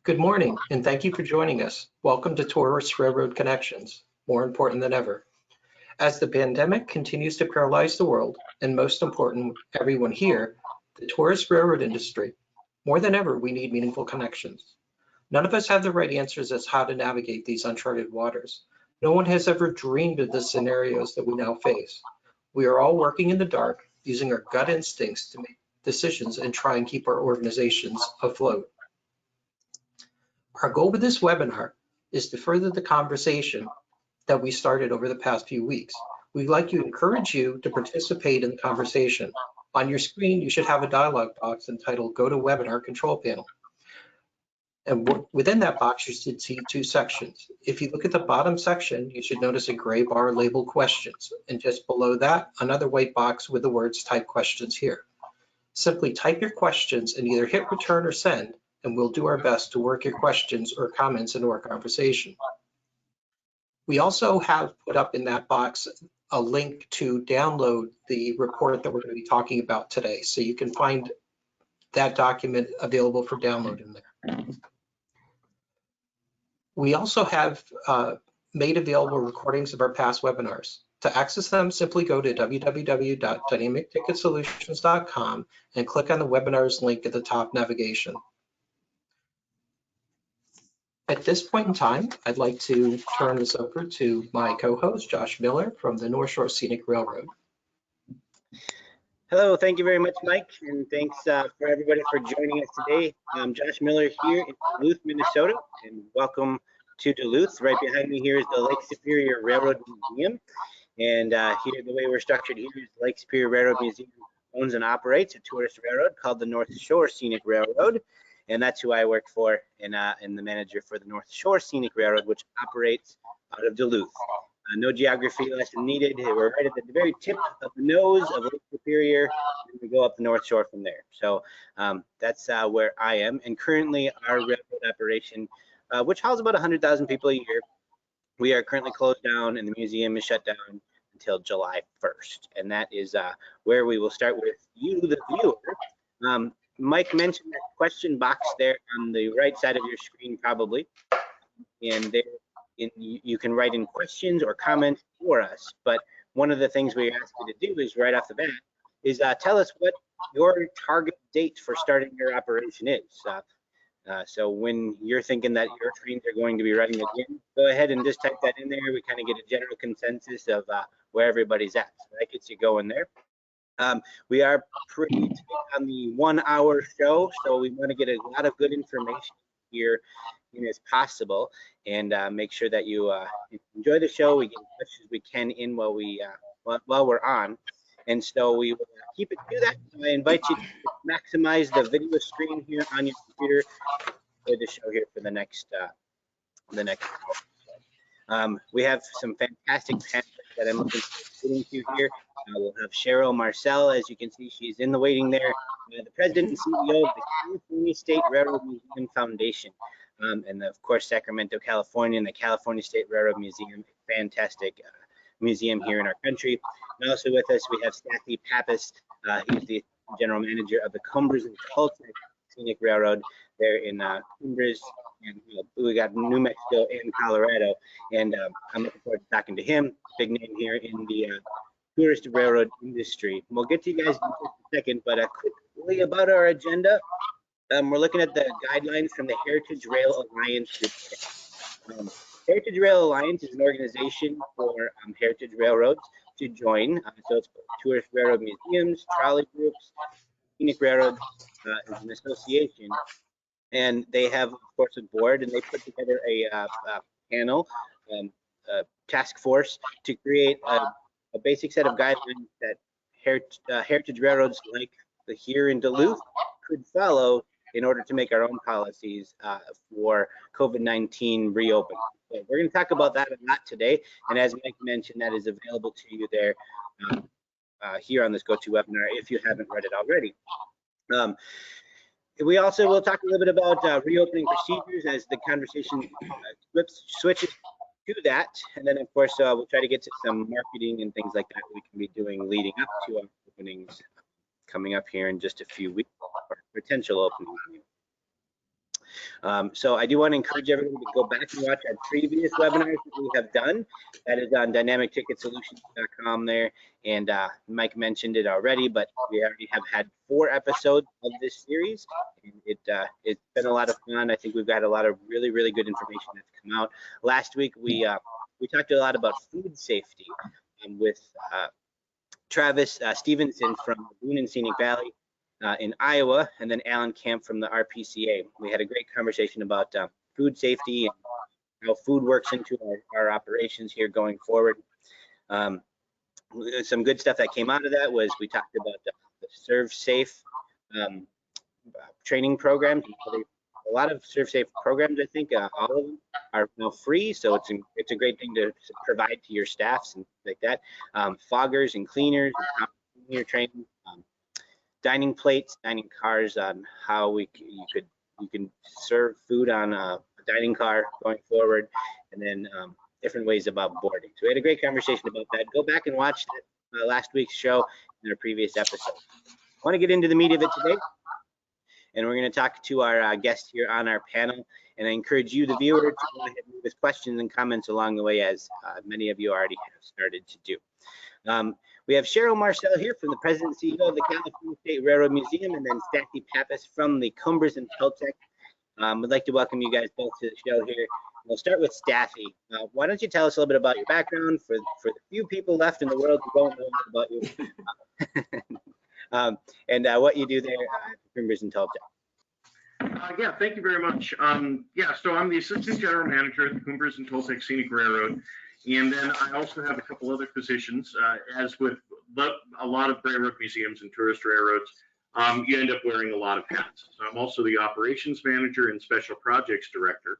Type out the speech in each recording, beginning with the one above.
Good morning, and thank you for joining us. Welcome to Tourist Railroad Connections, more important than ever. As the pandemic continues to paralyze the world, and most important, everyone here, the tourist railroad industry, more than ever, we need meaningful connections. None of us have the right answers as how to navigate these uncharted waters. No one has ever dreamed of the scenarios that we now face. We are all working in the dark, using our gut instincts to make decisions and try and keep our organizations afloat. Our goal with this webinar is to further the conversation that we started over the past few weeks. We'd like to encourage you to participate in the conversation. On your screen, you should have a dialog box entitled Go to Webinar Control Panel. And within that box, you should see two sections. If you look at the bottom section, you should notice a gray bar labeled questions. And just below that, another white box with the words type questions here. Simply type your questions and either hit return or send, and we'll do our best to work your questions or comments into our conversation. We also have put up in that box a link to download the report that we're going to be talking about today. So you can find that document available for download in there. We also have made available recordings of our past webinars. To access them, simply go to www.dynamicticketsolutions.com and click on the webinars link at the top navigation. At this point in time, I'd like to turn this over to my co-host, Josh Miller from the North Shore Scenic Railroad. Hello, thank you very much, Mike, and thanks for everybody for joining us today. I'm Josh Miller here in Duluth, Minnesota, and welcome to Duluth. Right behind me here is the Lake Superior Railroad Museum, and here the way we're structured here is Lake Superior Railroad Museum owns and operates a tourist railroad called the North Shore Scenic Railroad, and that's who I work for, and the manager for the North Shore Scenic Railroad, which operates out of Duluth. No geography lesson needed. We're right at the very tip of the nose of Lake Superior, and we go up the North Shore from there. So that's where I am. And currently our railroad operation, which houses about 100,000 people a year, we are currently closed down and the museum is shut down until July 1st. And that is where we will start with you, the viewer. Mike mentioned that question box there on the right side of your screen probably. And there you can write in questions or comments for us, but one of the things we ask you to do is right off the bat is tell us what your target date for starting your operation is. So when you're thinking that your trains are going to be running again, go ahead and just type that in there. We kind of get a general consensus of where everybody's at. So that gets you going there. We are pretty tight on the 1 hour show, so we want to get a lot of good information here as possible, and make sure that you enjoy the show. We get as much as we can in while we're on, and so we will keep it to that. I invite you to maximize the video screen here on your computer for the show here for the next hour. We have some fantastic panelists that I'm looking forward to here. We'll have Cheryl Marcell, as you can see, she's in the waiting there, the president and CEO of the California State Railroad Museum Foundation. And of course, Sacramento, California, and the California State Railroad Museum, a fantastic museum here in our country. And also with us, we have Stathi Pappas. He's the general manager of the Cumbres and Toltec Railroad there in Cumbres, and we got New Mexico and Colorado. And I'm looking forward to talking to him, big name here in the tourist railroad industry. We'll get to you guys in just a second, but quickly about our agenda. We're looking at the guidelines from the HeritageRail Alliance. HeritageRail Alliance is an organization for heritage railroads to join. So it's tourist railroad museums, trolley groups, scenic railroad is an association. And they have, of course, a board, and they put together a panel, task force to create a basic set of guidelines that heritage railroads like the here in Duluth could follow in order to make our own policies for COVID-19 reopening. So we're going to talk about that a lot today, and as Mike mentioned, that is available to you there here on this GoToWebinar if you haven't read it already. We also will talk a little bit about reopening procedures as the conversation switches to that, and then of course we'll try to get to some marketing and things like that we can be doing leading up to our openings coming up here in just a few weeks, or potential opening. So I do want to encourage everyone to go back and watch our previous webinars that we have done. That is on dynamicticketsolutions.com there. And Mike mentioned it already, but we already have had 4 episodes of this series. And it's been a lot of fun. I think we've got a lot of really, really good information that's come out. Last week, we talked a lot about food safety with Travis Stevenson from Boone and Scenic Valley in Iowa, and then Alan Camp from the RPCA. We had a great conversation about food safety and how food works into our operations here going forward. Some good stuff that came out of that was we talked about the Serve Safe training programs. A lot of Serve Safe programs, I think, all of them are now free, so it's a great thing to provide to your staffs and like that. Foggers and cleaners, cleaner training, dining plates, dining cars on how you can serve food on a dining car going forward, and then different ways about boarding. So we had a great conversation about that. Go back and watch that, last week's show in our previous episode. I want to get into the meat of it today, and we're going to talk to our guest here on our panel. And I encourage you, the viewer, to go ahead and leave us questions and comments along the way, as many of you already have started to do. We have Cheryl Marcell here, from the President and CEO of the California State Railroad Museum, and then Stathi Pappas from the Cumbres and Toltec. I'd like to welcome you guys both to the show here. We'll start with Stathi. Why don't you tell us a little bit about your background for the few people left in the world who don't know about you, and what you do there at Cumbres and Toltec. Yeah, thank you very much. Yeah, so I'm the Assistant General Manager at the Cumbres and Toltec Scenic Railroad, and then I also have a couple other positions. As with a lot of railroad museums and tourist railroads, you end up wearing a lot of hats. So I'm also the Operations Manager and Special Projects Director.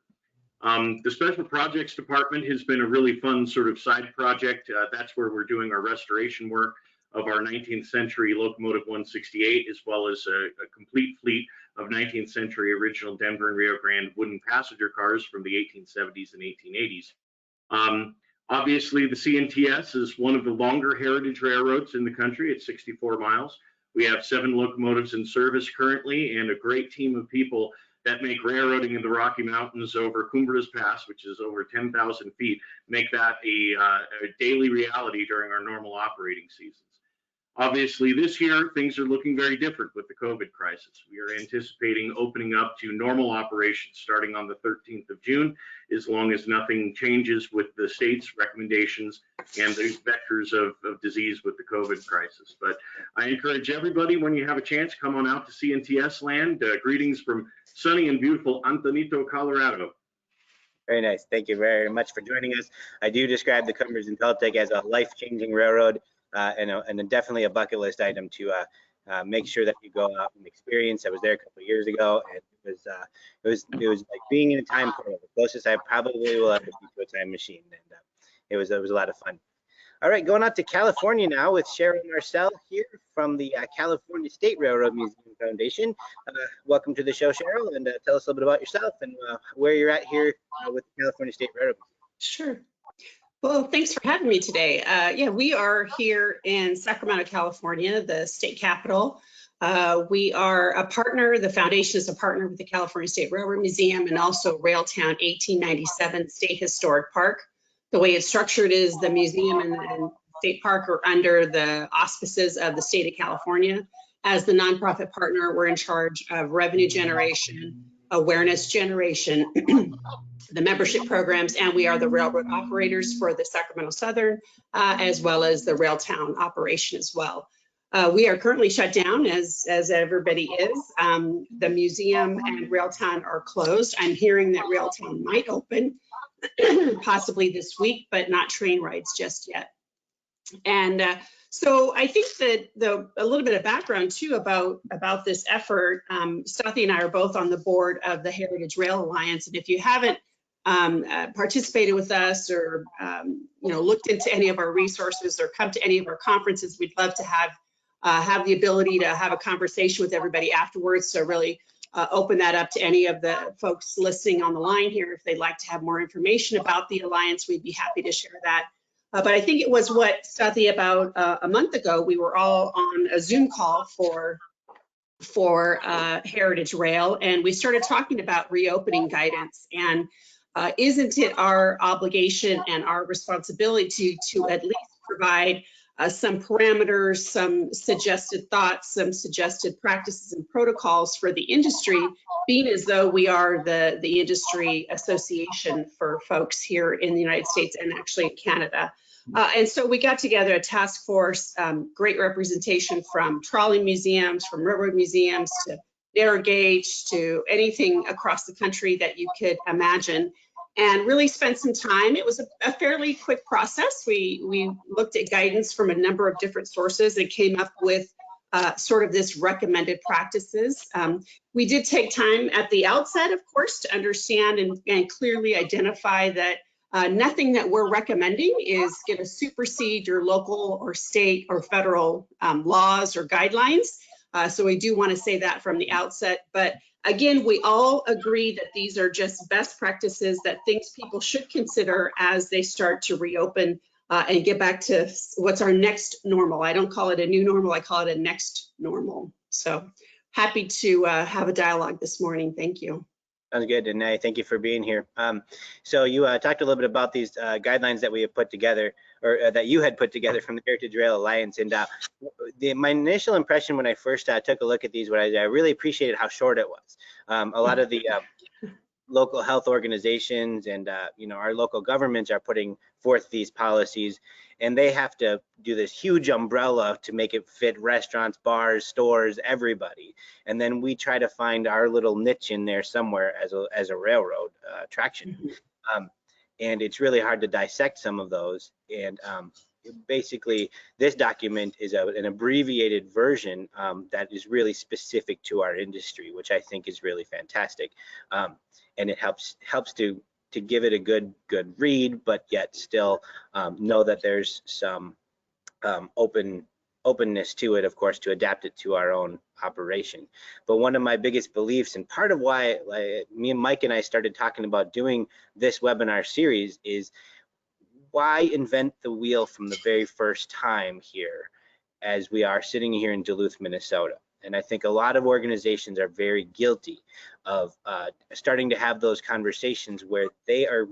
The Special Projects Department has been a really fun sort of side project. That's where we're doing our restoration work of our 19th century locomotive 168, as well as a complete fleet of 19th century original Denver and Rio Grande wooden passenger cars from the 1870s and 1880s. Obviously, the CNTS is one of the longer heritage railroads in the country. It's 64 miles. We have 7 locomotives in service currently, and a great team of people that make railroading in the Rocky Mountains over Cumbres Pass, which is over 10,000 feet, make that a daily reality during our normal operating seasons. Obviously, this year, things are looking very different with the COVID crisis. We are anticipating opening up to normal operations starting on the 13th of June, as long as nothing changes with the state's recommendations and the vectors of disease with the COVID crisis. But I encourage everybody, when you have a chance, come on out to CNTS land. Greetings from sunny and beautiful Antonito, Colorado. Very nice. Thank you very much for joining us. I do describe the Cumbres and Toltec as a life-changing railroad. And definitely a bucket list item to make sure that you go out and experience. I was there a couple of years ago, and it was like being in a time portal. The closest I probably will ever be to a time machine, and it was a lot of fun. All right, going out to California now with Cheryl Marcell here from the California State Railroad Museum Foundation. Welcome to the show, Cheryl, and tell us a little bit about yourself and where you're at here with the California State Railroad Museum. Sure. Well, thanks for having me today. Yeah, we are here in Sacramento, California, the state capital. We are a partner. The foundation is a partner with the California State Railroad Museum and also Railtown 1897 State Historic Park. The way it's structured is the museum and state park are under the auspices of the state of California. As the nonprofit partner, we're in charge of revenue generation, awareness generation, the membership programs, and we are the railroad operators for the Sacramento Southern, as well as the Railtown operation as well. We are currently shut down, as everybody is. The museum and Railtown are closed. I'm hearing that Railtown might open possibly this week, but not train rides just yet. And so I think that a little bit of background too about this effort. Stathi and I are both on the board of the HeritageRail Alliance, and if you haven't participated with us or looked into any of our resources or come to any of our conferences, we'd love to have the ability to have a conversation with everybody afterwards. So really open that up to any of the folks listening on the line here. If they'd like to have more information about the Alliance, we'd be happy to share that. But I think it was Stathi, about a month ago, we were all on a Zoom call for for HeritageRail, and we started talking about reopening guidance. And isn't it our obligation and our responsibility to at least provide some parameters, some suggested thoughts, some suggested practices and protocols for the industry, being as though we are the industry association for folks here in the United States and actually in Canada. And so we got together a task force, great representation from trolley museums, from railroad museums, to narrow gauge, to anything across the country that you could imagine, and really spent some time. It was a fairly quick process. We looked at guidance from a number of different sources and came up with sort of this recommended practices. We did take time at the outset, of course, to understand and clearly identify that nothing that we're recommending is going to supersede your local or state or federal laws or guidelines. So we do want to say that from the outset. But again, we all agree that these are just best practices, that things people should consider as they start to reopen and get back to what's our next normal. I don't call it a new normal, I call it a next normal. So happy to have a dialogue this morning. Thank you. Sounds good, and thank you for being here. So you talked a little bit about these guidelines that we have put together, or that you had put together from the HeritageRail Alliance. And my initial impression when I first took a look at these, I really appreciated how short it was. A lot of the local health organizations and our local governments are putting forth these policies, and they have to do this huge umbrella to make it fit restaurants, bars, stores, everybody. And then we try to find our little niche in there somewhere as a railroad traction. And it's really hard to dissect some of those. And basically, this document is an abbreviated version that is really specific to our industry, which I think is really fantastic. And it helps to give it a good read, but yet still know that there's some openness to it, of course, to adapt it to our own operation. But one of my biggest beliefs, and part of why me and Mike and I started talking about doing this webinar series, is why invent the wheel from the very first time here, as we are sitting here in Duluth, Minnesota. And I think a lot of organizations are very guilty of starting to have those conversations where they are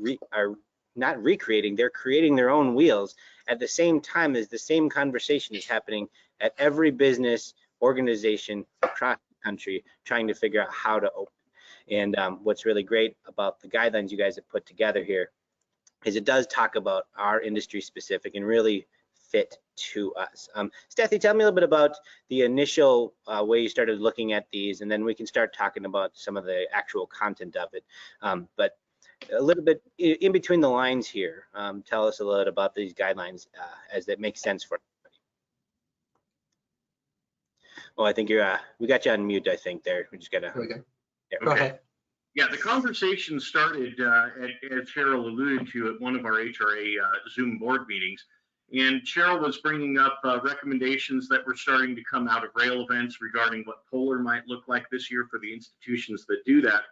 not recreating, they're creating their own wheels at the same time as the same conversation is happening at every business organization across the country, trying to figure out how to open. And what's really great about the guidelines you guys have put together here is it does talk about our industry specific and really fit to us. Stathi, tell me a little bit about the initial way you started looking at these, and then we can start talking about some of the actual content of it. But a little bit in between the lines here, tell us a little bit about these guidelines as that makes sense for everybody. Oh, I think we got you on mute, I think there. We just gotta. Go ahead. Yeah, the conversation started, as Cheryl alluded to, at one of our HRA Zoom board meetings. And Cheryl was bringing up recommendations that were starting to come out of rail events regarding what Polar might look like this year for the institutions that do that.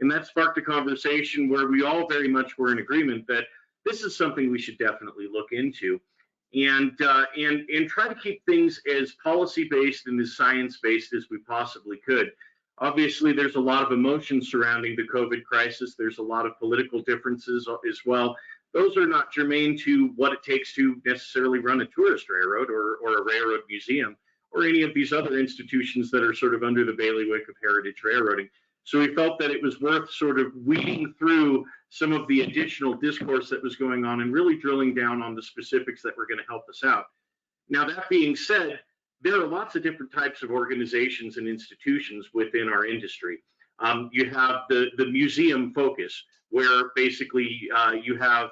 And that sparked a conversation where we all very much were in agreement that this is something we should definitely look into, and try to keep things as policy-based and as science-based as we possibly could. Obviously, there's a lot of emotion surrounding the COVID crisis. There's a lot of political differences as well. Those are not germane to what it takes to necessarily run a tourist railroad or a railroad museum or any of these other institutions that are sort of under the bailiwick of heritage railroading. So we felt that it was worth sort of weeding through some of the additional discourse that was going on and really drilling down on the specifics that were going to help us out. Now, that being said, there are lots of different types of organizations and institutions within our industry. You have the museum focus, where basically you have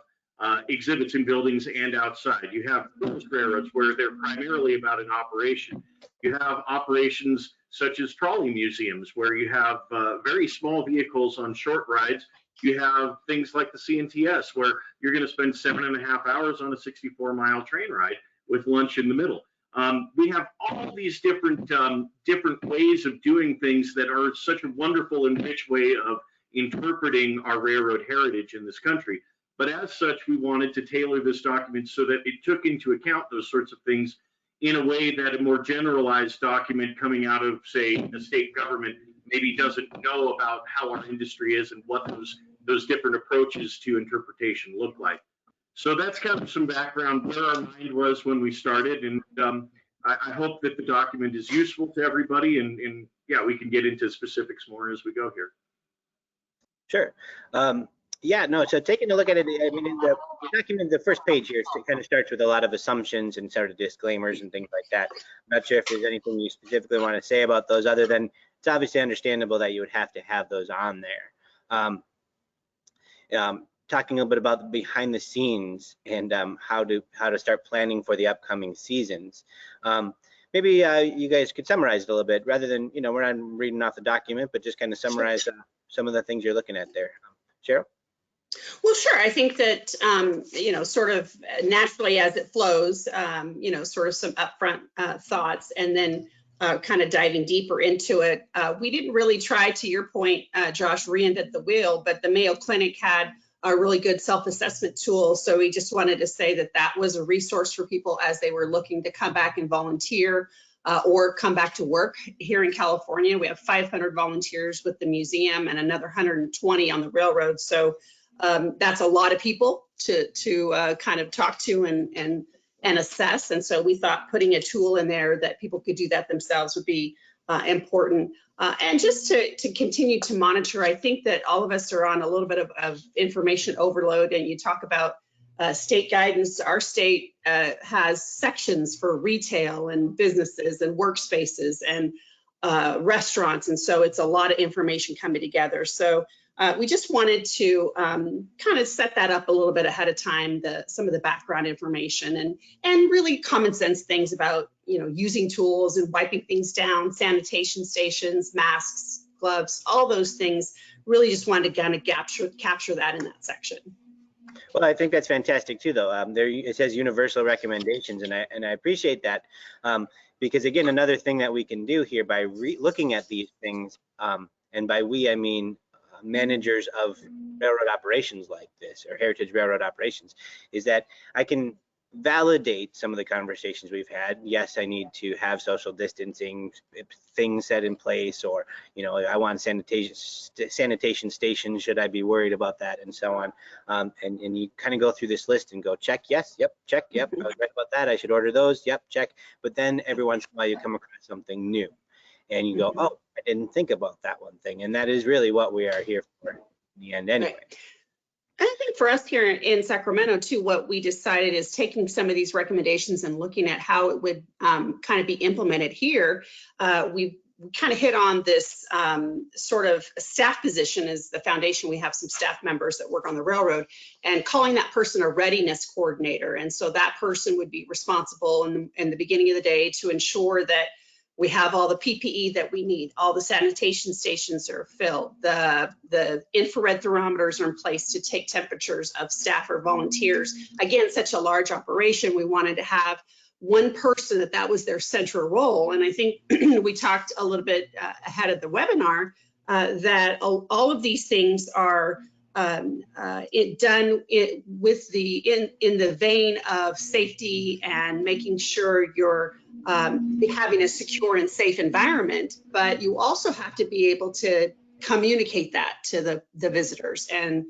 exhibits in buildings and outside. You have tourist railroads where they're primarily about an operation. You have operations such as trolley museums where you have very small vehicles on short rides. You have things like the CNTS where you're going to spend 7.5 hours on a 64-mile train ride with lunch in the middle. We have all these different ways of doing things that are such a wonderful and rich way of interpreting our railroad heritage in this country. But as such, we wanted to tailor this document so that it took into account those sorts of things in a way that a more generalized document coming out of, say, the state government maybe doesn't know about how our industry is and what those different approaches to interpretation look like. So that's kind of some background where our mind was when we started, and I hope that the document is useful to everybody, and yeah, we can get into specifics more as we go here. Sure. Yeah, no, so taking a look at it, I mean, the document, the first page here kind of starts with a lot of assumptions and sort of disclaimers and things like that. I'm not sure if there's anything you specifically want to say about those, other than it's obviously understandable that you would have to have those on there. Talking a little bit about the behind the scenes and how to start planning for the upcoming seasons. Maybe you guys could summarize it a little bit, rather than, you know, we're not reading off the document, but just kind of summarize some of the things you're looking at there. Cheryl? Well, sure. I think that, you know, sort of naturally as it flows, you know, sort of some upfront thoughts, and then kind of diving deeper into it. We didn't really try, to your point, Josh, reinvent the wheel, but the Mayo Clinic had a really good self-assessment tool. So we just wanted to say that that was a resource for people as they were looking to come back and volunteer or come back to work. Here in California, we have 500 volunteers with the museum and another 120 on the railroad. So that's a lot of people to kind of talk to and assess. And so we thought putting a tool in there that people could do that themselves would be important. And just to continue to monitor, I think that all of us are on a little bit of information overload. And you talk about state guidance. Our state has sections for retail and businesses and workspaces and restaurants. And so it's a lot of information coming together. So we just wanted to kind of set that up a little bit ahead of time, some of the background information and really common sense things about, you know, using tools and wiping things down, sanitation stations, masks, gloves, all those things. Really just wanted to kind of capture that in that section. Well, I think that's fantastic too, though. There it says universal recommendations, and I appreciate that, because again, another thing that we can do here by looking at these things, and by we I mean managers of railroad operations like this, or heritage railroad operations, is that I can validate some of the conversations we've had. Yes, I need to have social distancing things set in place, or, you know, I want sanitation stations, should I be worried about that, and so on. And you kind of go through this list and go, check, yes, yep, check, yep, I was right about that, I should order those, yep, check. But then every once in a while you come across something new and you go, oh, I didn't think about that one thing. And that is really what we are here for in the end anyway. Right. I think for us here in Sacramento too, what we decided is taking some of these recommendations and looking at how it would kind of be implemented here. We kind of hit on this sort of staff position as the foundation. We have some staff members that work on the railroad, and calling that person a readiness coordinator. And so that person would be responsible in the beginning of the day to ensure that we have all the PPE that we need, all the sanitation stations are filled, the infrared thermometers are in place to take temperatures of staff or volunteers. Again, such a large operation, we wanted to have one person that was their central role. And I think we talked a little bit ahead of the webinar that all of these things are done with in the vein of safety and making sure you're having a secure and safe environment, but you also have to be able to communicate that to the visitors and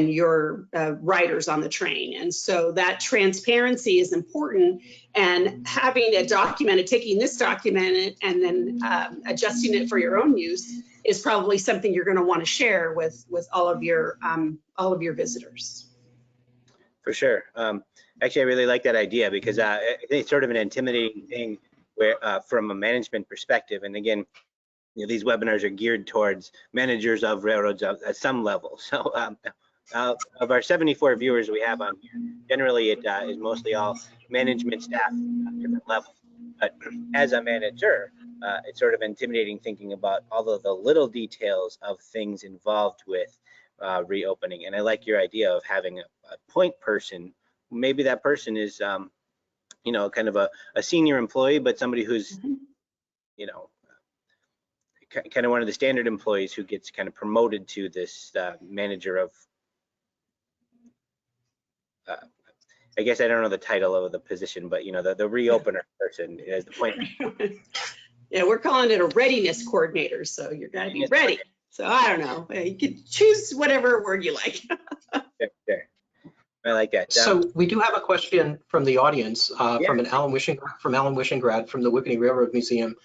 your riders on the train. And so that transparency is important, and having a document, taking this document and then adjusting it for your own use is probably something you're going to want to share with all of your visitors. For sure. Actually, I really like that idea, because it's sort of an intimidating thing where, from a management perspective. And again, you know, these webinars are geared towards managers of railroads at some level. So of our 74 viewers we have on here, generally it is mostly all management staff at different levels. But as a manager, it's sort of intimidating thinking about all of the little details of things involved with reopening. And I like your idea of having a point person. Maybe that person is, you know, kind of a senior employee, but somebody who's, you know, kind of one of the standard employees who gets kind of promoted to this manager of, I guess I don't know the title of the position, but you know, the reopener person is the point. Yeah, we're calling it a readiness coordinator, so you're gonna be ready. So I don't know, you can choose whatever word you like. Sure. I like that. So we do have a question from the audience, Yeah. from Alan Wishingrad from the Whippany Railroad Museum.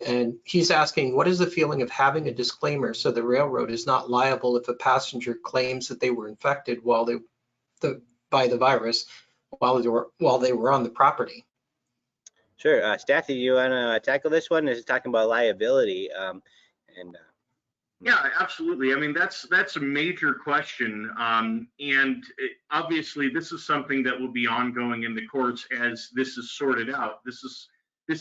And he's asking, what is the feeling of having a disclaimer so the railroad is not liable if a passenger claims that they were infected by the virus while they were on the property? Sure. Stathi, you want to tackle this one? This is talking about liability. Yeah, absolutely. I mean, that's a major question, obviously this is something that will be ongoing in the courts as this is sorted out. This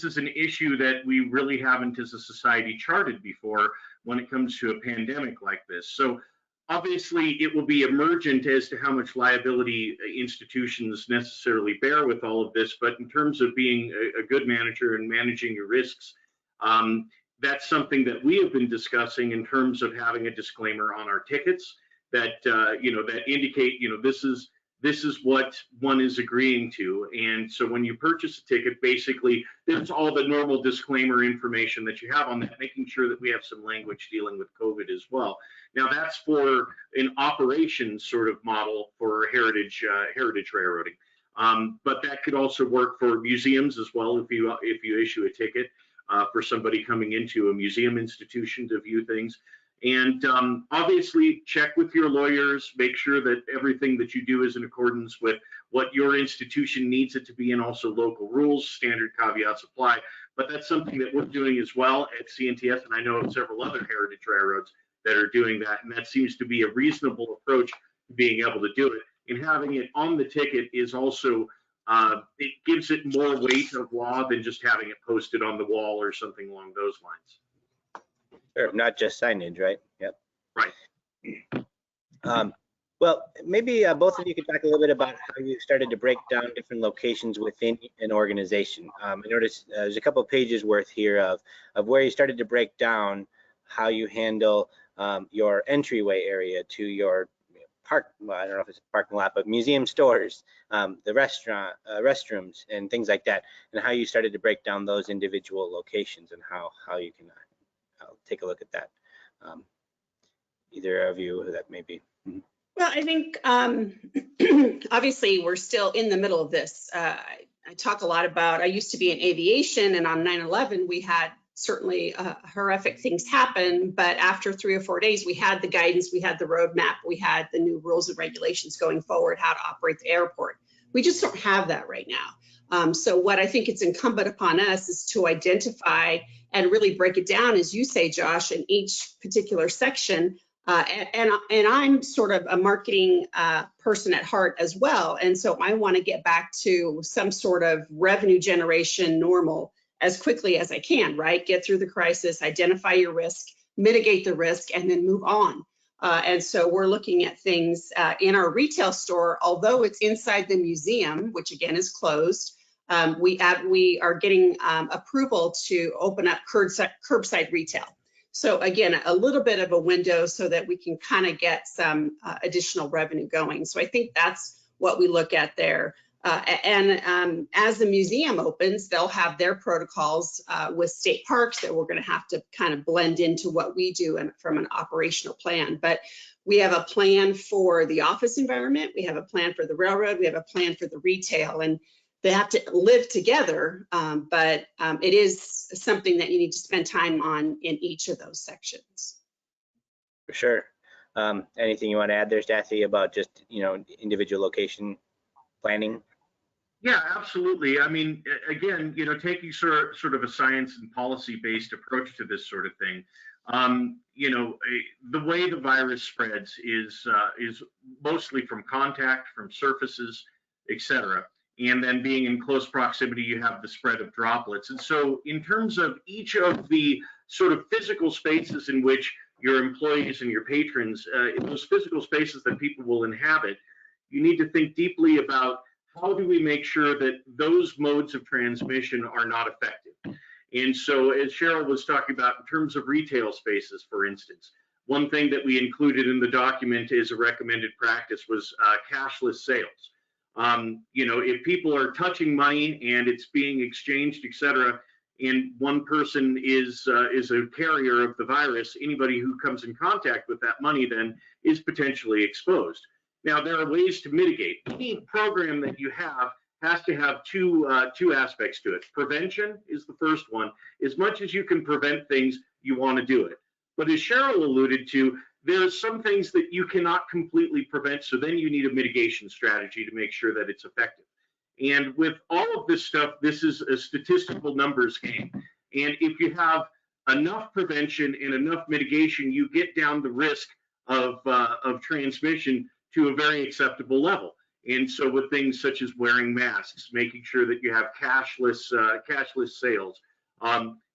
is an issue that we really haven't as a society charted before when it comes to a pandemic like this. So obviously it will be emergent as to how much liability institutions necessarily bear with all of this, but in terms of being a good manager and managing your risks, that's something that we have been discussing in terms of having a disclaimer on our tickets that that indicate this is what one is agreeing to. And so when you purchase a ticket, basically there's all the normal disclaimer information that you have on that, making sure that we have some language dealing with COVID as well. Now that's for an operations sort of model for heritage railroading, but that could also work for museums as well if you issue a ticket. For somebody coming into a museum institution to view things. And obviously check with your lawyers, make sure that everything that you do is in accordance with what your institution needs it to be, and also local rules, standard caveats apply. But that's something that we're doing as well at CNTS, and I know of several other heritage railroads that are doing that, and that seems to be a reasonable approach to being able to do it. And having it on the ticket is also it gives it more weight of law than just having it posted on the wall or something along those lines. Sure, not just signage, right? Yep. Right. Well, maybe both of you could talk a little bit about how you started to break down different locations within an organization. I noticed there's a couple of pages worth here of where you started to break down how you handle your entryway area to your well, I don't know if it's a parking lot, but museum stores, the restaurant, restrooms, and things like that, and how you started to break down those individual locations and how you can take a look at that. Either of you that may be. Well, I think obviously we're still in the middle of this. I talk a lot about, I used to be in aviation, and on 9/11 we had certainly horrific things happen, but after 3 or 4 days, we had the guidance, we had the roadmap, we had the new rules and regulations going forward, how to operate the airport. We just don't have that right now. So what I think it's incumbent upon us is to identify and really break it down, as you say, Josh, in each particular section. And I'm sort of a marketing person at heart as well. And so I want to get back to some sort of revenue generation normal as quickly as I can, right? Get through the crisis, identify your risk, mitigate the risk, and then move on. And so we're looking at things in our retail store, although it's inside the museum, which again is closed. We are getting approval to open up curbside retail. So again, a little bit of a window so that we can kind of get some additional revenue going. So I think that's what we look at there. And as the museum opens, they'll have their protocols with state parks that we're going to have to kind of blend into what we do from an operational plan. But we have a plan for the office environment, we have a plan for the railroad, we have a plan for the retail, and they have to live together, but it is something that you need to spend time on in each of those sections. For sure. Anything you want to add there, Stathi, about just, individual location planning? Yeah, absolutely. I mean, again, taking sort of a science and policy-based approach to this sort of thing. The way the virus spreads is mostly from contact, from surfaces, etc. And then being in close proximity, you have the spread of droplets. And so in terms of each of the sort of physical spaces in which your employees and your patrons, in those physical spaces that people will inhabit, you need to think deeply about how do we make sure that those modes of transmission are not effective. And so as Cheryl was talking about in terms of retail spaces, for instance, one thing that we included in the document as a recommended practice was cashless sales. You know, if people are touching money and it's being exchanged, etc., and one person is a carrier of the virus, anybody who comes in contact with that money then is potentially exposed. Now, there are ways to mitigate. Any program that you have has to have two aspects to it. Prevention is the first one. As much as you can prevent things, you want to do it. But as Cheryl alluded to, there's some things that you cannot completely prevent, so then you need a mitigation strategy to make sure that it's effective. And with all of this stuff, this is a statistical numbers game. And if you have enough prevention and enough mitigation, you get down the risk of transmission to a very acceptable level. And so with things such as wearing masks, making sure that you have cashless sales,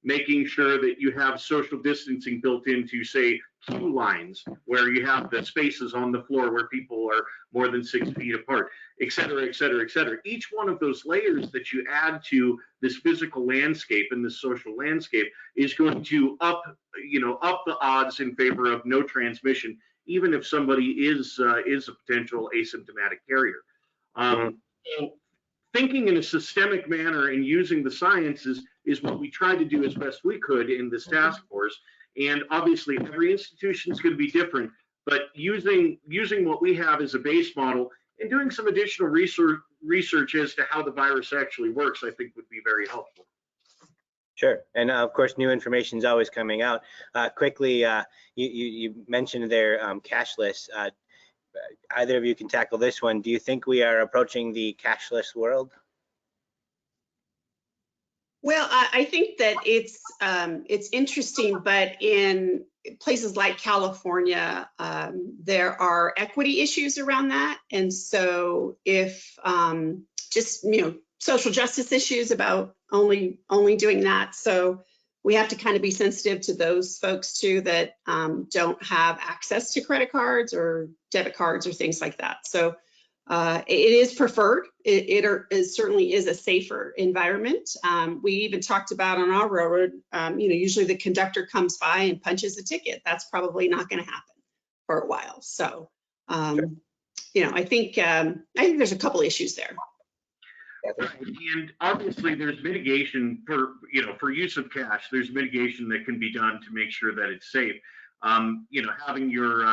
making sure that you have social distancing built into, say, queue lines, where you have the spaces on the floor where people are more than 6 feet apart, et cetera, et cetera, et cetera. Each one of those layers that you add to this physical landscape and this social landscape is going to up the odds in favor of no transmission, even if somebody is a potential asymptomatic carrier. Thinking in a systemic manner and using the sciences is what we tried to do as best we could in this task force. And obviously, every institution is going to be different, but using what we have as a base model and doing some additional research as to how the virus actually works, I think would be very helpful. Sure, and of course, new information is always coming out. Quickly, you mentioned there cashless. Either of you can tackle this one. Do you think we are approaching the cashless world? Well, I think that it's interesting, but in places like California, there are equity issues around that, and so if just social justice issues about only doing that, so we have to kind of be sensitive to those folks too that don't have access to credit cards or debit cards or things like that. So it is preferred. It certainly is a safer environment. We even talked about on our railroad, usually the conductor comes by and punches a ticket. That's probably not going to happen for a while. So, Sure. I think there's a couple issues there. Right. And obviously there's mitigation for use of cash. There's mitigation that can be done to make sure that it's safe. Having your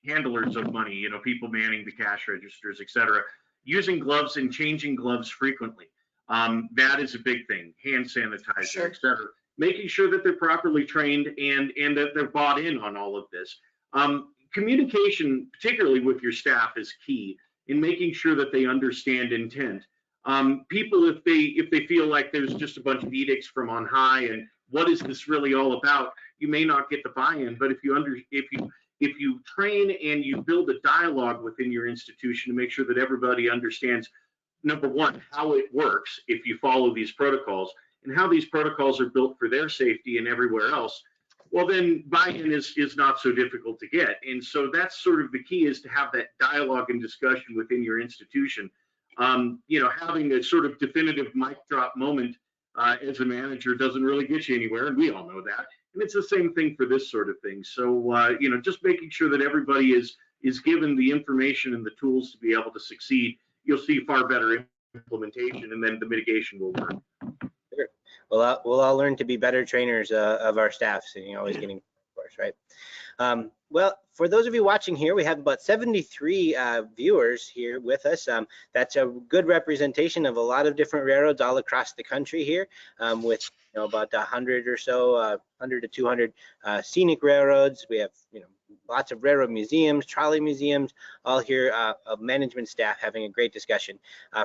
handlers of money, people manning the cash registers, et cetera, using gloves and changing gloves frequently. That is a big thing. Hand sanitizer, Sure. et cetera. Making sure that they're properly trained and that they're bought in on all of this. Communication, particularly with your staff, is key in making sure that they understand intent. People, if they feel like there's just a bunch of edicts from on high and what is this really all about, you may not get the buy-in. But if you train and you build a dialogue within your institution to make sure that everybody understands, number one, how it works if you follow these protocols and how these protocols are built for their safety and everywhere else, well, then buy-in is not so difficult to get. And so that's sort of the key, is to have that dialogue and discussion within your institution. Having a sort of definitive mic drop moment as a manager doesn't really get you anywhere, and we all know that. And it's the same thing for this sort of thing. So, just making sure that everybody is given the information and the tools to be able to succeed, you'll see far better implementation, and then the mitigation will work. Sure. We'll all learn to be better trainers of our staff, so always getting, of course, right? Well, for those of you watching here, we have about 73 viewers here with us. That's a good representation of a lot of different railroads all across the country here, with about 100 or so, 100 to 200 scenic railroads. We have lots of railroad museums, trolley museums, all here of management staff having a great discussion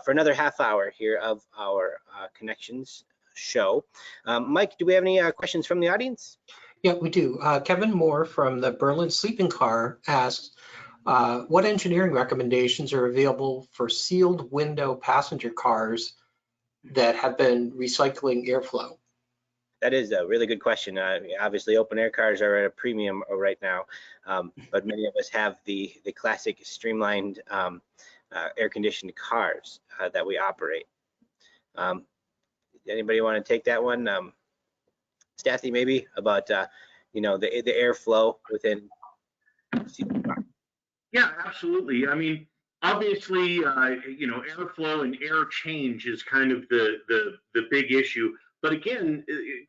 for another half hour here of our Connections show. Mike, do we have any questions from the audience? Yeah, we do. Kevin Moore from the Berlin Sleeping Car asks, what engineering recommendations are available for sealed window passenger cars that have been recycling airflow? That is a really good question. Obviously, open air cars are at a premium right now, but many of us have the classic streamlined air-conditioned cars that we operate. Anybody want to take that one? Stathi, maybe, about the airflow within. Yeah, absolutely. I mean, obviously, you know, airflow and air change is kind of the big issue. But again,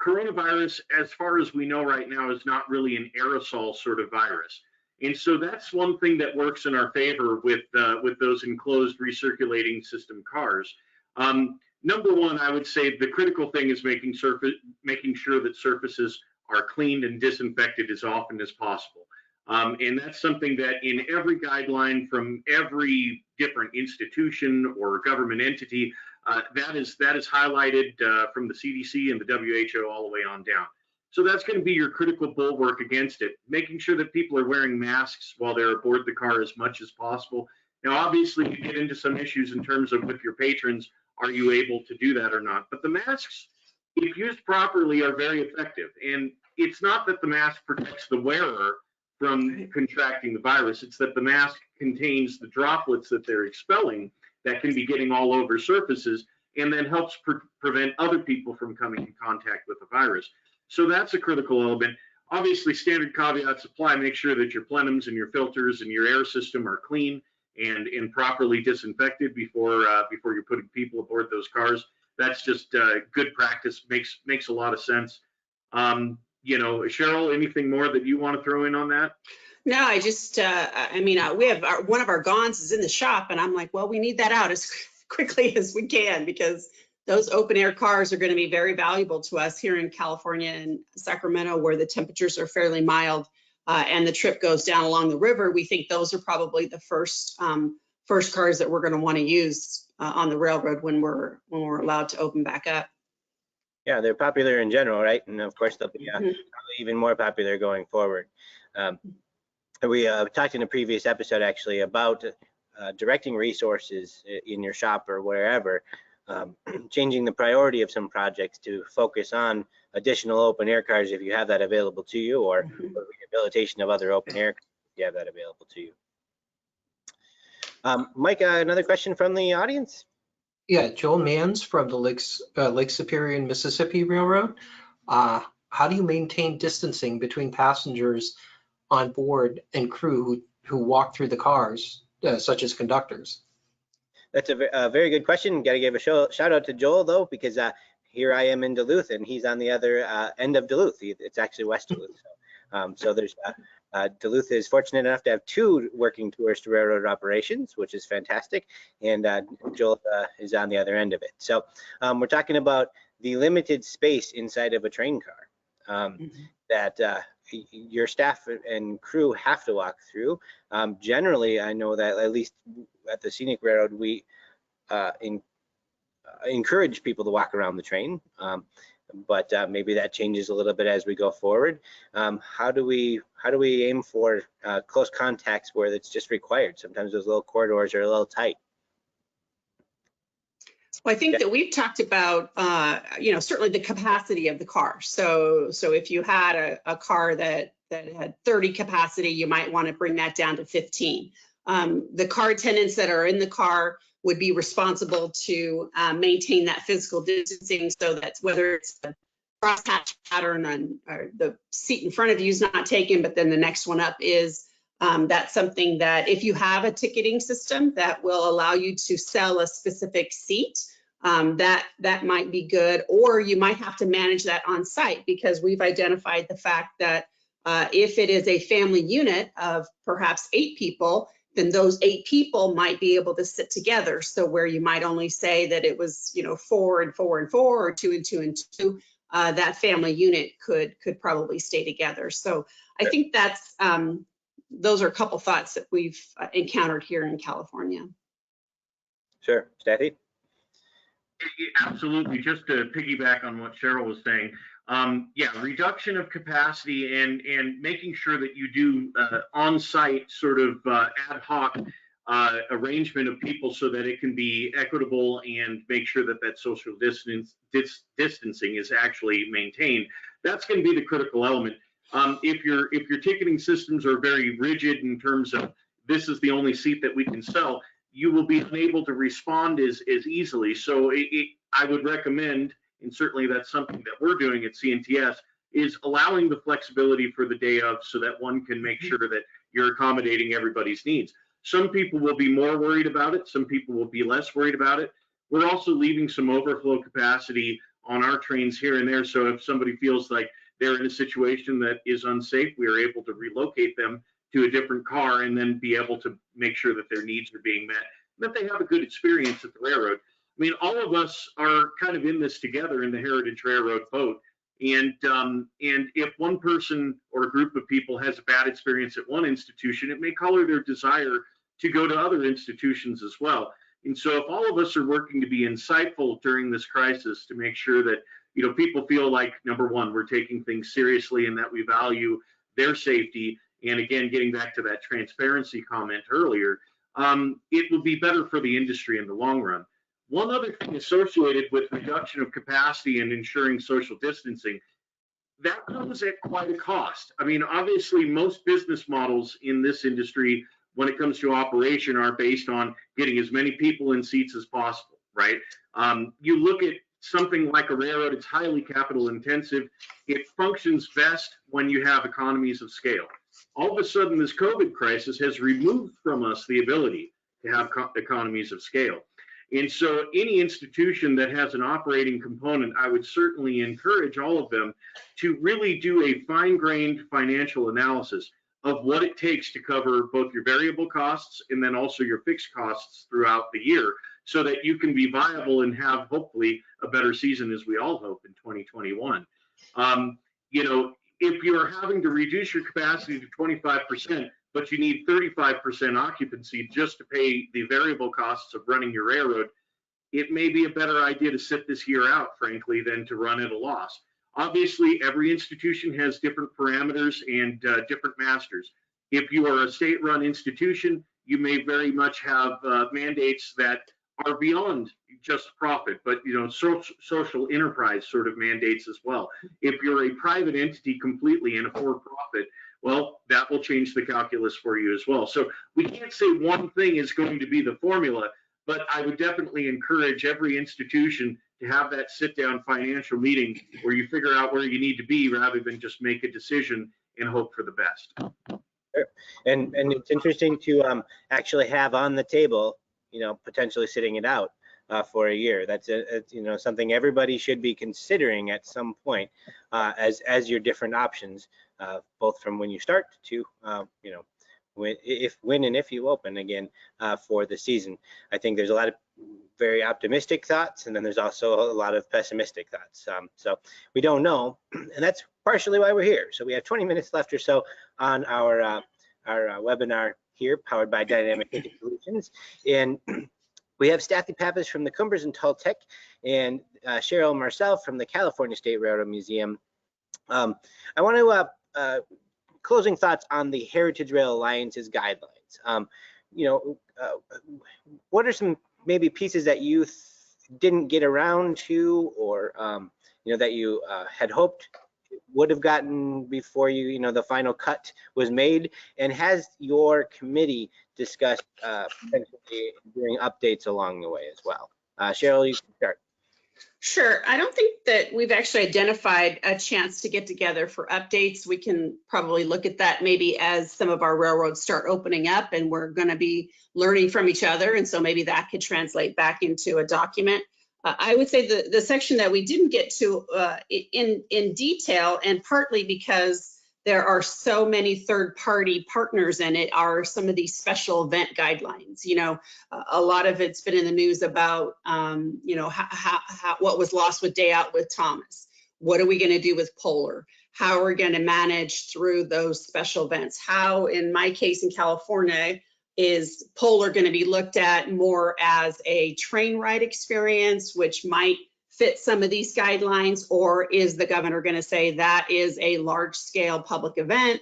coronavirus, as far as we know right now, is not really an aerosol sort of virus. And so that's one thing that works in our favor with those enclosed recirculating system cars. Number one, I would say the critical thing is making sure that surfaces are cleaned and disinfected as often as possible. And that's something that in every guideline from every different institution or government entity, that is highlighted from the CDC and the WHO all the way on down. So that's going to be your critical bulwark against it, making sure that people are wearing masks while they're aboard the car as much as possible. Now, obviously, you get into some issues in terms of with your patrons, are you able to do that or not? But the masks, if used properly, are very effective. And it's not that the mask protects the wearer from contracting the virus. It's that the mask contains the droplets that they're expelling that can be getting all over surfaces and then helps prevent other people from coming in contact with the virus. So that's a critical element. Obviously, standard caveats apply. Make sure that your plenums and your filters and your air system are clean and properly disinfected before you're putting people aboard those cars. That's just good practice. Makes a lot of sense. You know, Cheryl, anything more that you want to throw in on that? No, I just, I mean, we have one of our GONs is in the shop, and I'm like, well, we need that out as quickly as we can, because those open air cars are going to be very valuable to us here in California and Sacramento, where the temperatures are fairly mild and the trip goes down along the river. We think those are probably the first cars that we're going to want to use on the railroad when we're allowed to open back up. Yeah, they're popular in general, right? And of course, they'll be probably even more popular going forward. We talked in a previous episode actually about directing resources in your shop or wherever, changing the priority of some projects to focus on additional open air cars if you have that available to you, or rehabilitation of other open air cars if you have that available to you. Mike, another question from the audience? Yeah, Joel Manns from the Lake Superior and Mississippi Railroad. How do you maintain distancing between passengers on board and crew who walk through the cars, such as conductors? That's a very good question. Got to give a shout out to Joel though, because here I am in Duluth and he's on the other end of Duluth. It's actually West Duluth. So there's Duluth is fortunate enough to have 2 working tourist railroad operations, which is fantastic. And Joel is on the other end of it. So we're talking about the limited space inside of a train car that your staff and crew have to walk through. Generally, I know that at least at the Scenic Railroad, we encourage people to walk around the train. But maybe that changes a little bit as we go forward. How do we aim for close contacts where it's just required? Sometimes those little corridors are a little tight. Well, I think that we've talked about, you know, certainly the capacity of the car. So if you had a car that had 30 capacity, you might want to bring that down to 15. The car attendants that are in the car would be responsible to maintain that physical distancing, so that whether it's a crosshatch pattern or the seat in front of you is not taken, but then the next one up is, that's something that if you have a ticketing system that will allow you to sell a specific seat, that might be good, or you might have to manage that on site, because we've identified the fact that if it is a family unit of perhaps 8 people, then those 8 people might be able to sit together. So where you might only say that it was, you know, 4 and 4 and 4, or 2 and 2 and 2, that family unit could probably stay together. So I think that's those are a couple thoughts that we've encountered here in California. Sure, Stathi? Absolutely. Just to piggyback on what Cheryl was saying, yeah, reduction of capacity and making sure that you do on-site sort of ad hoc arrangement of people so that it can be equitable and make sure that that social distancing is actually maintained. That's going to be the critical element. If your ticketing systems are very rigid in terms of this is the only seat that we can sell, you will be unable to respond as easily. So I would recommend, and certainly that's something that we're doing at CNTS, is allowing the flexibility for the day of, so that one can make sure that you're accommodating everybody's needs. Some people will be more worried about it. Some people will be less worried about it. We're also leaving some overflow capacity on our trains here and there. So if somebody feels like they're in a situation that is unsafe, we are able to relocate them to a different car and then be able to make sure that their needs are being met, that they have a good experience at the railroad. I mean, all of us are kind of in this together in the Heritage Railroad boat. And if one person or a group of people has a bad experience at one institution, it may color their desire to go to other institutions as well. And so if all of us are working to be insightful during this crisis to make sure that, you know, people feel like, number one, we're taking things seriously and that we value their safety. And again, getting back to that transparency comment earlier, it will be better for the industry in the long run. One other thing associated with reduction of capacity and ensuring social distancing, that comes at quite a cost. I mean, obviously, most business models in this industry, when it comes to operation, are based on getting as many people in seats as possible, right? You look at something like a railroad, it's highly capital intensive. It functions best when you have economies of scale. All of a sudden, this COVID crisis has removed from us the ability to have economies of scale. And so any institution that has an operating component, I would certainly encourage all of them to really do a fine-grained financial analysis of what it takes to cover both your variable costs and then also your fixed costs throughout the year, so that you can be viable and have hopefully a better season, as we all hope, in 2021. You know, if you're having to reduce your capacity to 25%, but you need 35% occupancy just to pay the variable costs of running your railroad, it may be a better idea to sit this year out, frankly, than to run at a loss. Obviously, every institution has different parameters and different masters. If you are a state-run institution, you may very much have mandates that are beyond just profit, but social enterprise sort of mandates as well. If you're a private entity completely and a for-profit, well, that will change the calculus for you as well. So we can't say one thing is going to be the formula, but I would definitely encourage every institution to have that sit-down financial meeting where you figure out where you need to be rather than just make a decision and hope for the best. Sure. And it's interesting to actually have on the table, potentially sitting it out for a year. That's something everybody should be considering at some point as your different options, both from when you start to when and if you open again for the season. I think there's a lot of very optimistic thoughts, and then there's also a lot of pessimistic thoughts. So we don't know, and that's partially why we're here. So we have 20 minutes left or so on our webinar here, powered by Dynamic Ticket Solutions. And we have Stathi Pappas from the Cumbres and Toltec and Cheryl Marcell from the California State Railroad Museum. I want to closing thoughts on the HeritageRail Alliance's guidelines. What are some maybe pieces that you didn't get around to, or that you had hoped would have gotten before the final cut was made? And has your committee discussed potentially doing updates along the way as well? Cheryl, you can start. Sure. I don't think that we've actually identified a chance to get together for updates. We can probably look at that maybe as some of our railroads start opening up and we're going to be learning from each other. And so maybe that could translate back into a document. I would say the section that we didn't get to in detail, and partly because there are so many third-party partners in it, are some of these special event guidelines. A lot of it's been in the news about, what was lost with Day Out with Thomas. What are we going to do with Polar? How are we going to manage through those special events? How, in my case in California, is Polar going to be looked at more as a train ride experience, which might fit some of these guidelines, or is the governor going to say that is a large scale public event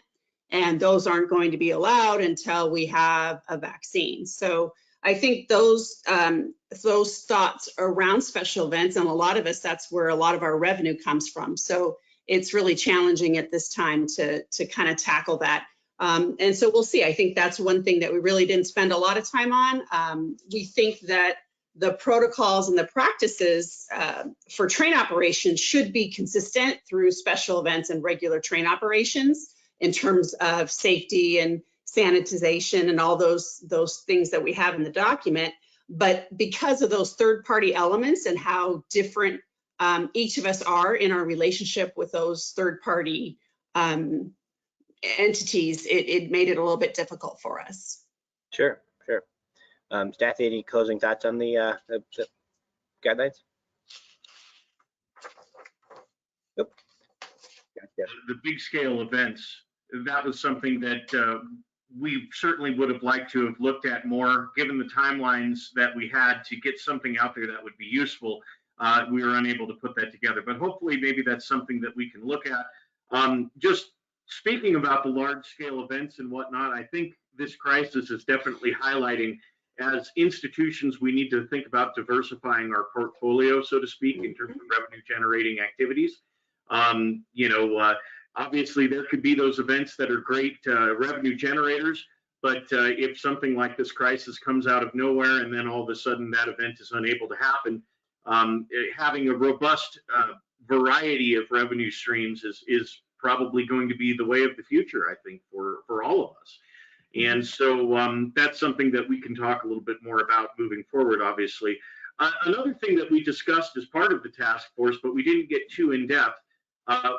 and those aren't going to be allowed until we have a vaccine? So I think those thoughts around special events, and a lot of us, that's where a lot of our revenue comes from. So it's really challenging at this time to kind of tackle that. And so we'll see. I think that's one thing that we really didn't spend a lot of time on. We think that the protocols and the practices for train operations should be consistent through special events and regular train operations in terms of safety and sanitization and all those things that we have in the document. But because of those third-party elements and how different each of us are in our relationship with those third-party entities, it made it a little bit difficult for us. Sure. Stathi, any closing thoughts on the guidelines? Nope. Gotcha. The big scale events, that was something that we certainly would have liked to have looked at more, given the timelines that we had to get something out there that would be useful. We were unable to put that together, but hopefully maybe that's something that we can look at. Just speaking about the large scale events and whatnot, I think this crisis is definitely highlighting, as institutions, we need to think about diversifying our portfolio, so to speak, in terms of revenue generating activities. Obviously there could be those events that are great revenue generators, but if something like this crisis comes out of nowhere and then all of a sudden that event is unable to happen, having a robust variety of revenue streams is probably going to be the way of the future, I think, for all of us. And so that's something that we can talk a little bit more about moving forward, obviously. Another thing that we discussed as part of the task force, but we didn't get too in depth,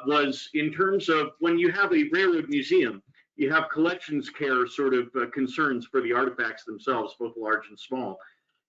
was in terms of when you have a railroad museum, you have collections care sort of concerns for the artifacts themselves, both large and small.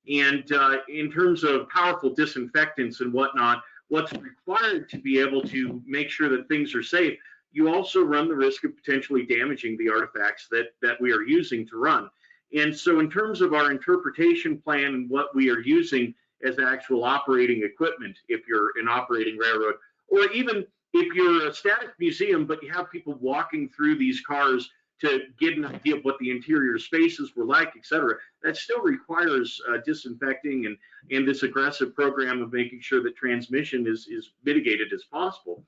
And in terms of powerful disinfectants and whatnot, what's required to be able to make sure that things are safe, you also run the risk of potentially damaging the artifacts that we are using to run. And so in terms of our interpretation plan and what we are using as actual operating equipment, if you're an operating railroad, or even if you're a static museum, but you have people walking through these cars to get an idea of what the interior spaces were like, et cetera, that still requires disinfecting and this aggressive program of making sure that transmission is mitigated as possible.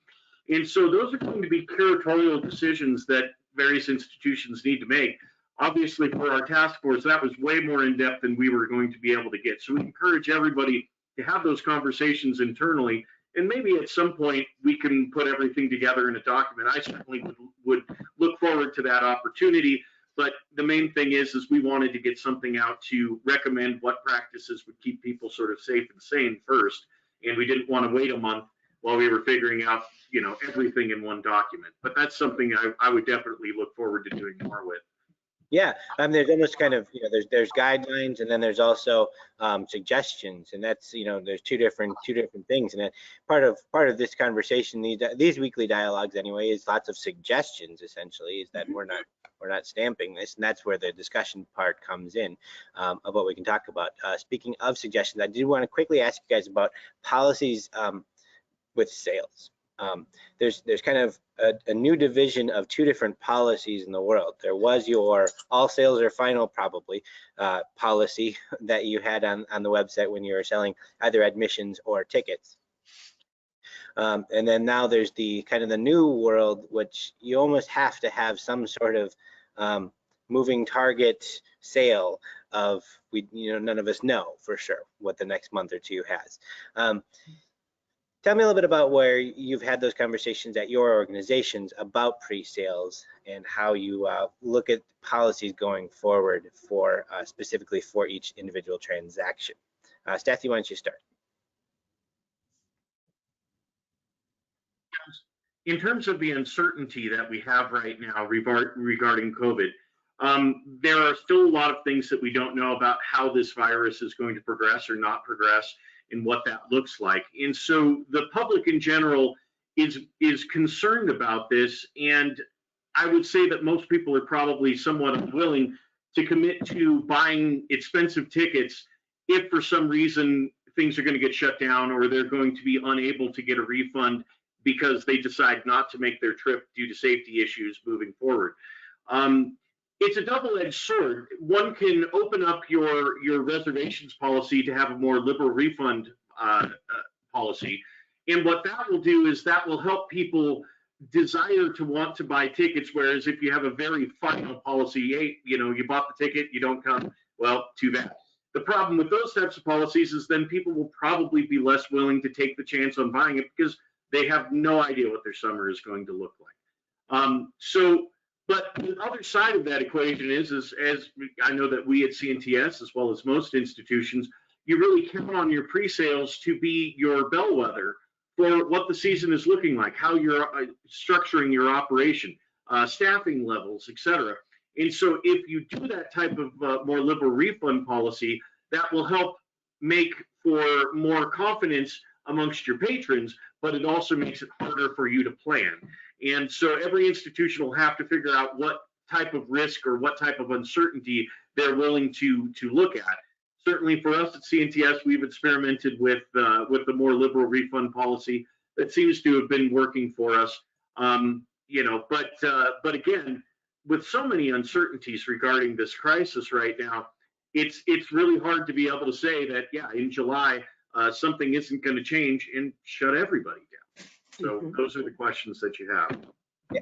And so those are going to be curatorial decisions that various institutions need to make. Obviously, for our task force, that was way more in depth than we were going to be able to get. So we encourage everybody to have those conversations internally. And maybe at some point we can put everything together in a document. I certainly would look forward to that opportunity. But the main thing is we wanted to get something out to recommend what practices would keep people sort of safe and sane first. And we didn't want to wait a month while we were figuring out, everything in one document. But that's something I would definitely look forward to doing more with. Yeah, there's almost kind of, there's guidelines, and then there's also suggestions, and that's, there's two different things. And that part of this conversation, these weekly dialogues anyway, is lots of suggestions. Essentially, is that we're not stamping this, and that's where the discussion part comes in of what we can talk about. Speaking of suggestions, I did want to quickly ask you guys about policies with sales. There's kind of a new division of two different policies in the world. There was your all sales are final probably policy that you had on the website when you were selling either admissions or tickets. And then now there's the kind of the new world, which you almost have to have some sort of moving target sale of, none of us know for sure what the next month or two has. Tell me a little bit about where you've had those conversations at your organizations about pre-sales and how you look at policies going forward for specifically for each individual transaction. Stathi, why don't you start? In terms of the uncertainty that we have right now regarding COVID, there are still a lot of things that we don't know about how this virus is going to progress or not progress, and what that looks like. And so the public in general is concerned about this, and I would say that most people are probably somewhat unwilling to commit to buying expensive tickets if for some reason things are going to get shut down or they're going to be unable to get a refund because they decide not to make their trip due to safety issues moving forward. It's a double-edged sword. One can open up your reservations policy to have a more liberal refund policy. And what that will do is that will help people desire to want to buy tickets, whereas if you have a very final policy, hey, you bought the ticket, you don't come, well, too bad. The problem with those types of policies is then people will probably be less willing to take the chance on buying it because they have no idea what their summer is going to look like. So But the other side of that equation is as I know that we at CNTS, as well as most institutions, you really count on your pre-sales to be your bellwether for what the season is looking like, how you're structuring your operation, staffing levels, et cetera. And so if you do that type of more liberal refund policy, that will help make for more confidence amongst your patrons, but it also makes it harder for you to plan. And so every institution will have to figure out what type of risk or what type of uncertainty they're willing to look at. Certainly for us at CNTS, we've experimented with the more liberal refund policy that seems to have been working for us. But again, with so many uncertainties regarding this crisis right now, it's really hard to be able to say that, yeah, in July, something isn't going to change and shut everybody down. So those are the questions that you have.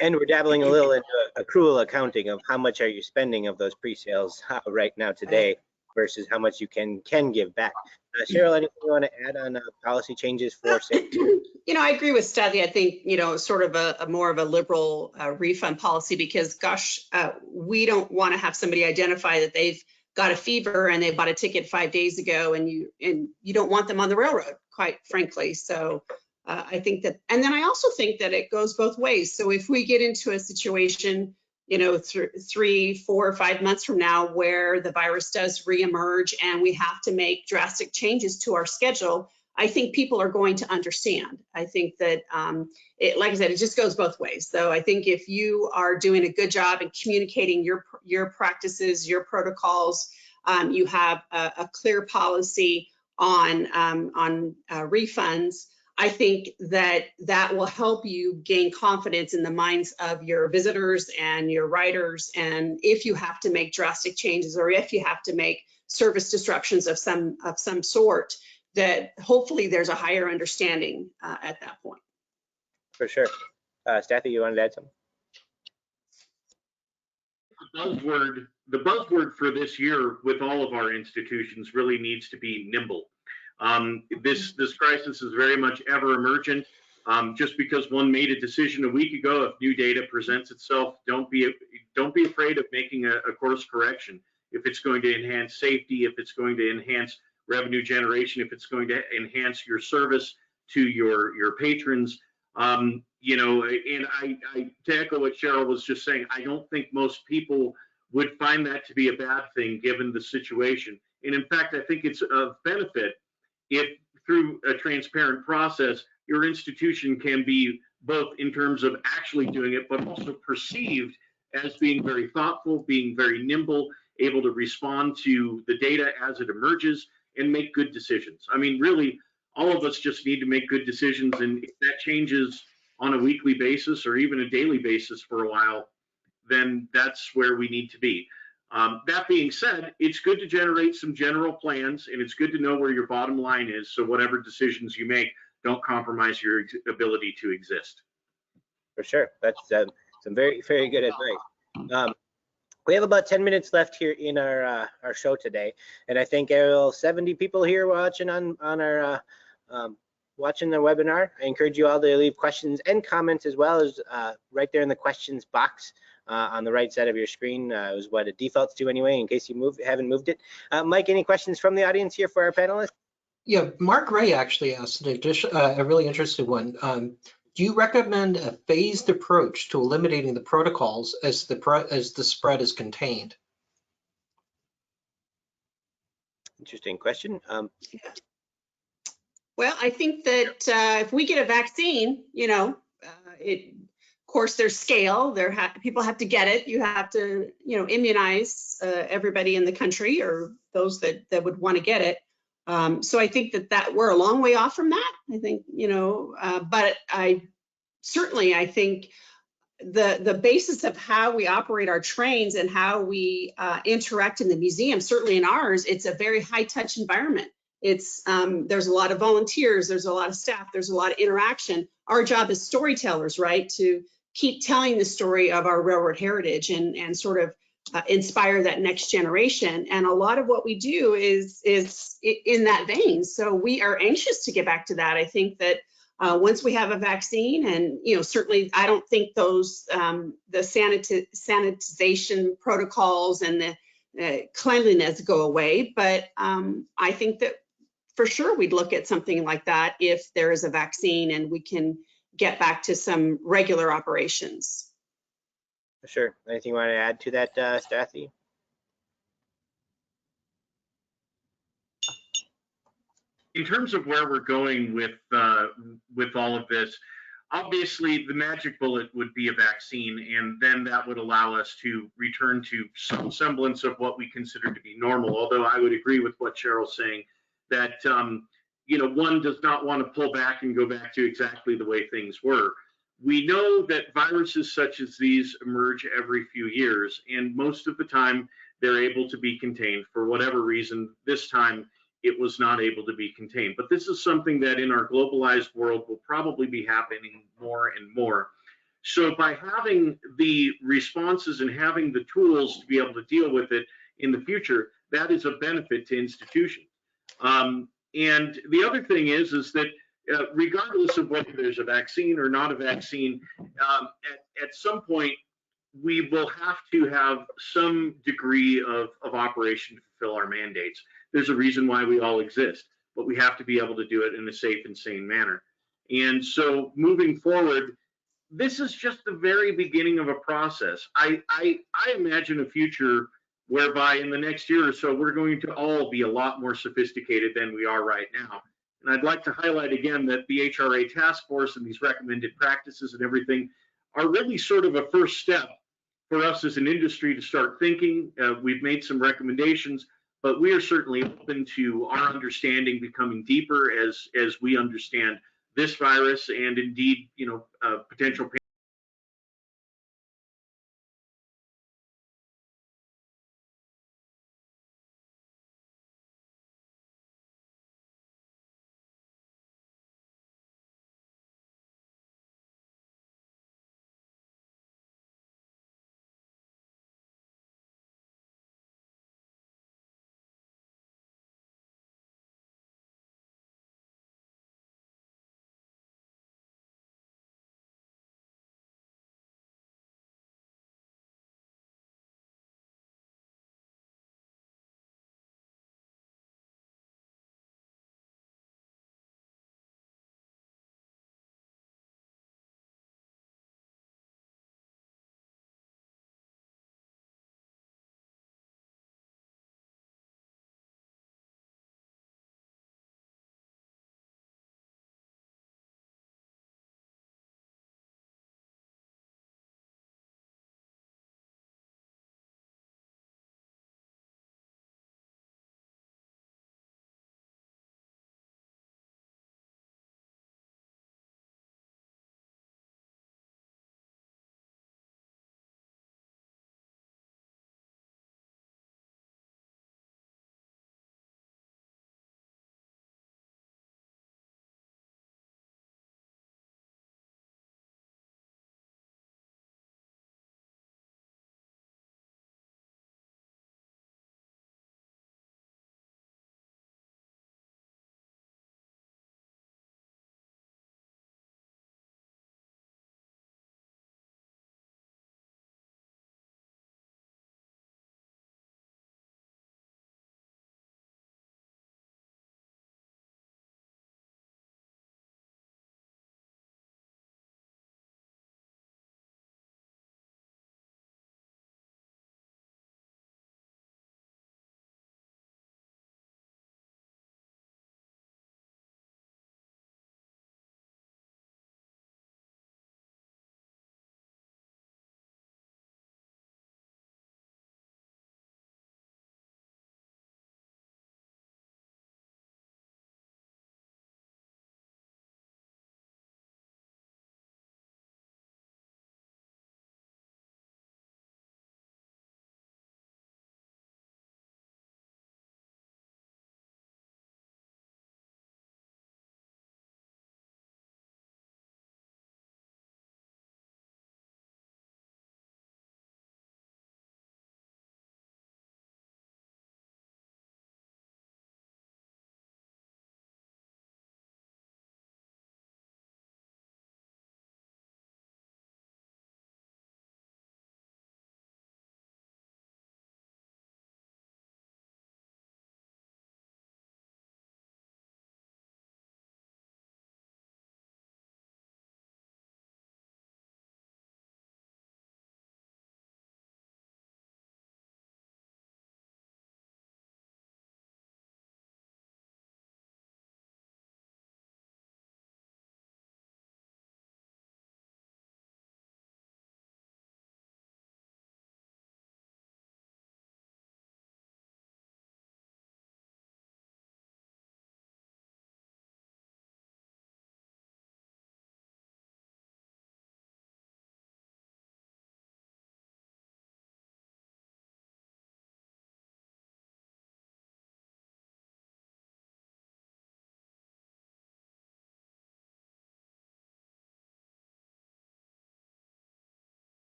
And we're dabbling a little into accrual accounting of how much are you spending of those pre-sales right now today versus how much you can give back. Cheryl, anything you want to add on policy changes for safety? I agree with Stathi. I think, sort of a more of a liberal refund policy because, gosh, we don't want to have somebody identify that they've got a fever and they bought a ticket 5 days ago and you don't want them on the railroad, quite frankly. So I think that, and then I also think that it goes both ways. So if we get into a situation, 3, 4, or 5 months from now where the virus does reemerge and we have to make drastic changes to our schedule, I think people are going to understand. I think that, like I said, it just goes both ways. So I think if you are doing a good job in communicating your practices, your protocols, you have a clear policy on refunds, I think that will help you gain confidence in the minds of your visitors and your riders. And if you have to make drastic changes or if you have to make service disruptions of some sort, that hopefully there's a higher understanding at that point. For sure. Stathi, you wanted to add something? The buzzword for this year with all of our institutions really needs to be nimble. This crisis is very much ever emergent. Just because one made a decision a week ago, if new data presents itself, don't be afraid of making a course correction. If it's going to enhance safety, if it's going to enhance revenue generation, if it's going to enhance your service to your patrons, and to echo what Cheryl was just saying, I don't think most people would find that to be a bad thing given the situation. And in fact, I think it's of benefit if through a transparent process, your institution can be both in terms of actually doing it, but also perceived as being very thoughtful, being very nimble, able to respond to the data as it emerges and make good decisions. I mean, really, all of us just need to make good decisions, and if that changes on a weekly basis or even a daily basis for a while, then that's where we need to be. That being said, it's good to generate some general plans, and it's good to know where your bottom line is, so whatever decisions you make don't compromise your ability to exist. For sure. That's some very, very good advice. We have about 10 minutes left here in our show today, and I think 70 people here watching on our watching the webinar. I encourage you all to leave questions and comments as well as right there in the questions box on the right side of your screen. Is what it defaults to anyway, in case you haven't moved it. Mike, any questions from the audience here for our panelists? Yeah, Mark Ray actually asked a really interesting one. Do you recommend a phased approach to eliminating the protocols as the spread is contained? Interesting question. Well, I think that if we get a vaccine, of course, there's scale. People have to get it. You have to, immunize everybody in the country or those that would want to get it. So I think that we're a long way off from that. I think, but I think the basis of how we operate our trains and how we interact in the museum, certainly in ours, it's a very high touch environment. It's there's a lot of volunteers, there's a lot of staff, there's a lot of interaction. Our job as storytellers, right, to keep telling the story of our railroad heritage and sort of inspire that next generation. And a lot of what we do is in that vein. So we are anxious to get back to that. I think that once we have a vaccine, and certainly I don't think those the sanitization protocols and the cleanliness go away, but I think that for sure we'd look at something like that if there is a vaccine and we can get back to some regular operations. Sure. Anything you want to add to that, Stathi? In terms of where we're going with all of this, obviously the magic bullet would be a vaccine, and then that would allow us to return to some semblance of what we consider to be normal. Although I would agree with what Cheryl's saying, that one does not want to pull back and go back to exactly the way things were. We know that viruses such as these emerge every few years, and most of the time they're able to be contained. For whatever reason, this time it was not able to be contained. But this is something that in our globalized world will probably be happening more and more. So by having the responses and having the tools to be able to deal with it in the future, that is a benefit to institutions. And the other thing is that regardless of whether there's a vaccine or not a vaccine, at some point, we will have to have some degree of operation to fulfill our mandates. There's a reason why we all exist, but we have to be able to do it in a safe and sane manner. And so moving forward, this is just the very beginning of a process. I imagine a future whereby in the next year or so, we're going to all be a lot more sophisticated than we are right now. And I'd like to highlight again that the HRA task force and these recommended practices and everything are really sort of a first step for us as an industry to start thinking. We've made some recommendations, but we are certainly open to our understanding becoming deeper as we understand this virus and indeed, potential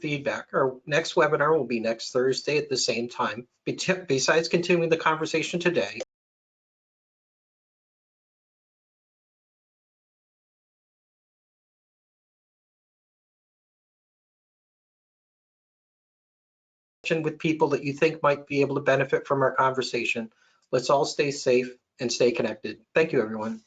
feedback. Our next webinar will be next Thursday at the same time. Besides continuing the conversation today, with people that you think might be able to benefit from our conversation. Let's all stay safe and stay connected. Thank you, everyone.